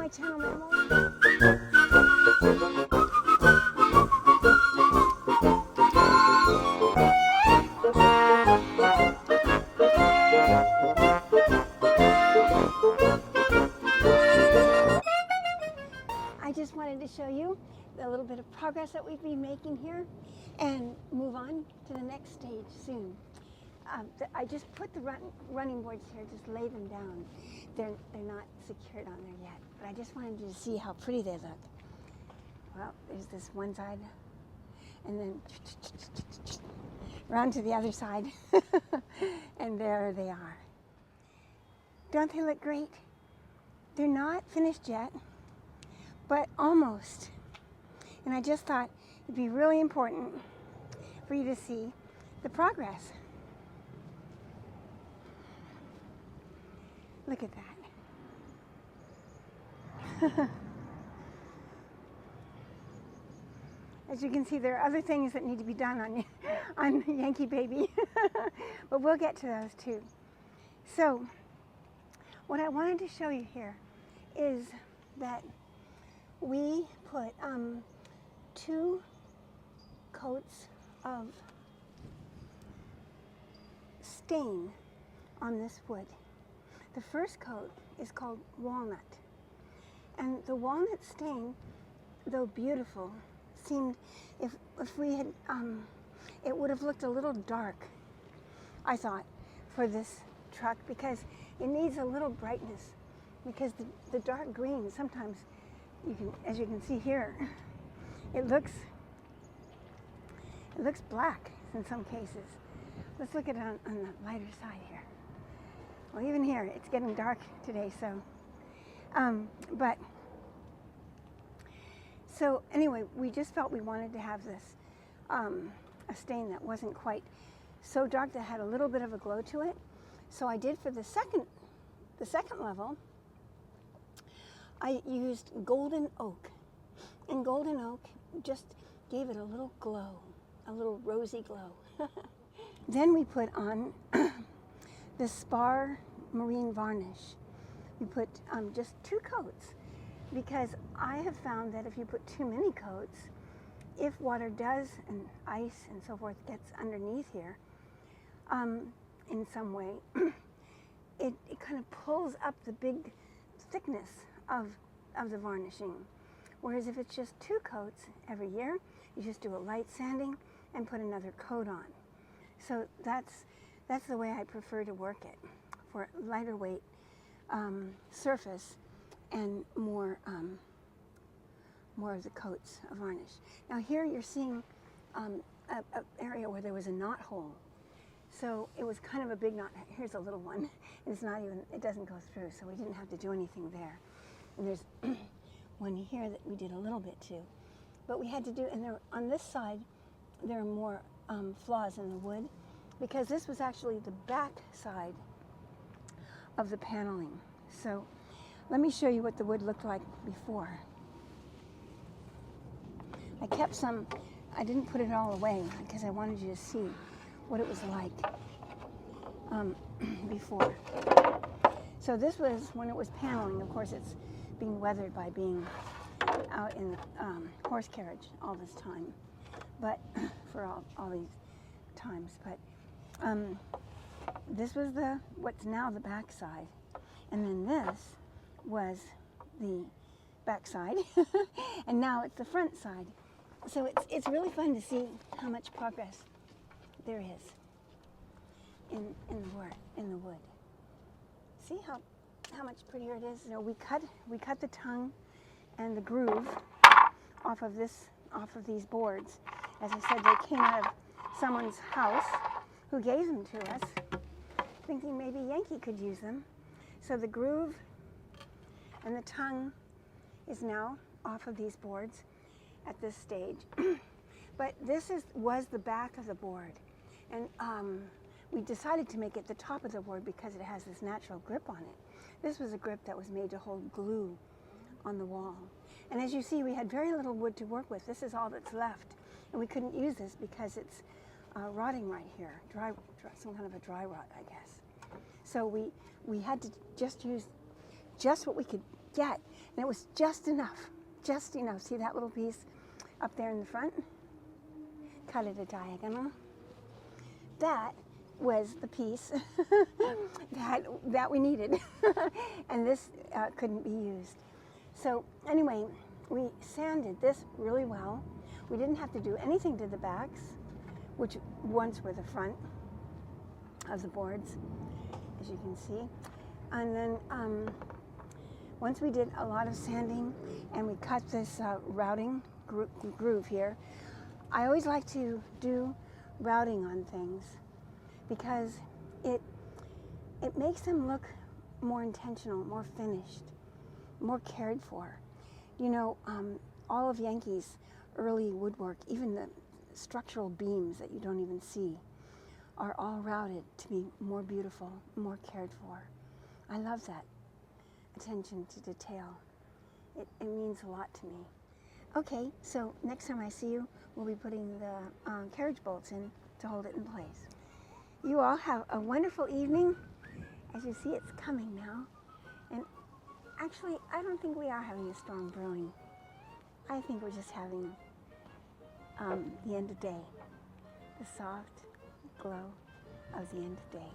my channel, Mammal. I just wanted to show you a little bit of progress that we've been making here and move on to the next stage soon. I just put the running boards here, just lay them down. They're not secured on there yet, but I just wanted you to see how pretty they look. Well, there's this one side, and then around to the other side, and there they are. Don't they look great? They're not finished yet, but almost. And I just thought it'd be really important for you to see the progress. Look at that. As you can see, there are other things that need to be done on Yankee Baby, but we'll get to those too. So, what I wanted to show you here is that we put 2 coats of stain on this wood. The first coat is called walnut, and the walnut stain, though beautiful, seemed, if we had, it would have looked a little dark, I thought, for this truck, because it needs a little brightness, because the dark green, sometimes, as you can see here, it looks black in some cases. Let's look at it on the lighter side here. Well, even here, it's getting dark today, so, so anyway, we just felt we wanted to have this, a stain that wasn't quite so dark, that had a little bit of a glow to it. So I did for the second level, I used golden oak. And golden oak just gave it a little glow, a little rosy glow. Then we put on the Spar marine varnish. We put just 2 coats, because I have found that if you put too many coats, if water does, and ice and so forth gets underneath here in some way, it kind of pulls up the big thickness of the varnishing. Whereas if it's just 2 coats every year, you just do a light sanding and put another coat on. So that's the way I prefer to work it, for lighter weight surface and more of the coats of varnish. Now here you're seeing an area where there was a knot hole. So it was kind of a big knot. Here's a little one. It's not even, it doesn't go through, so we didn't have to do anything there. And there's one here that we did a little bit too. But we had to do, and there, on this side, there are more flaws in the wood, because this was actually the back side of the paneling. So let me show you what the wood looked like before. I kept some, I didn't put it all away because I wanted you to see what it was like before. So this was when it was paneling. Of course, it's being weathered by being out in the horse carriage all this time, but for all these times. But this was what's now the back side, and then this was the back side, and now it's the front side. So it's really fun to see how much progress there is in the wood. See how much prettier it is? You know, we cut the tongue and the groove off of these boards. As I said, they came out of someone's house who gave them to us, thinking maybe Yankee could use them. So the groove and the tongue is now off of these boards at this stage. But this was the back of the board, and we decided to make it the top of the board because it has this natural grip on it. This was a grip that was made to hold glue on the wall. And as you see, we had very little wood to work with. This is all that's left, and we couldn't use this because it's rotting right here, some kind of a dry rot, I guess. So we had to just use just what we could get. And it was just enough, just enough. See that little piece up there in the front? Cut it a diagonal. That was the piece that we needed. And this couldn't be used. So anyway, we sanded this really well. We didn't have to do anything to the backs, which once were the front of the boards, as you can see. And then once we did a lot of sanding and we cut this routing groove here, I always like to do routing on things because it makes them look more intentional, more finished, more cared for. You know, all of Yankee's early woodwork, even the structural beams that you don't even see, are all routed to be more beautiful, more cared for. I love that attention to detail. It means a lot to me. Okay, so next time I see you, we'll be putting the carriage bolts in to hold it in place. You all have a wonderful evening. As you see, it's coming now. And actually, I don't think we are having a storm brewing. I think we're just having the end of day, the soft glow of the end of day.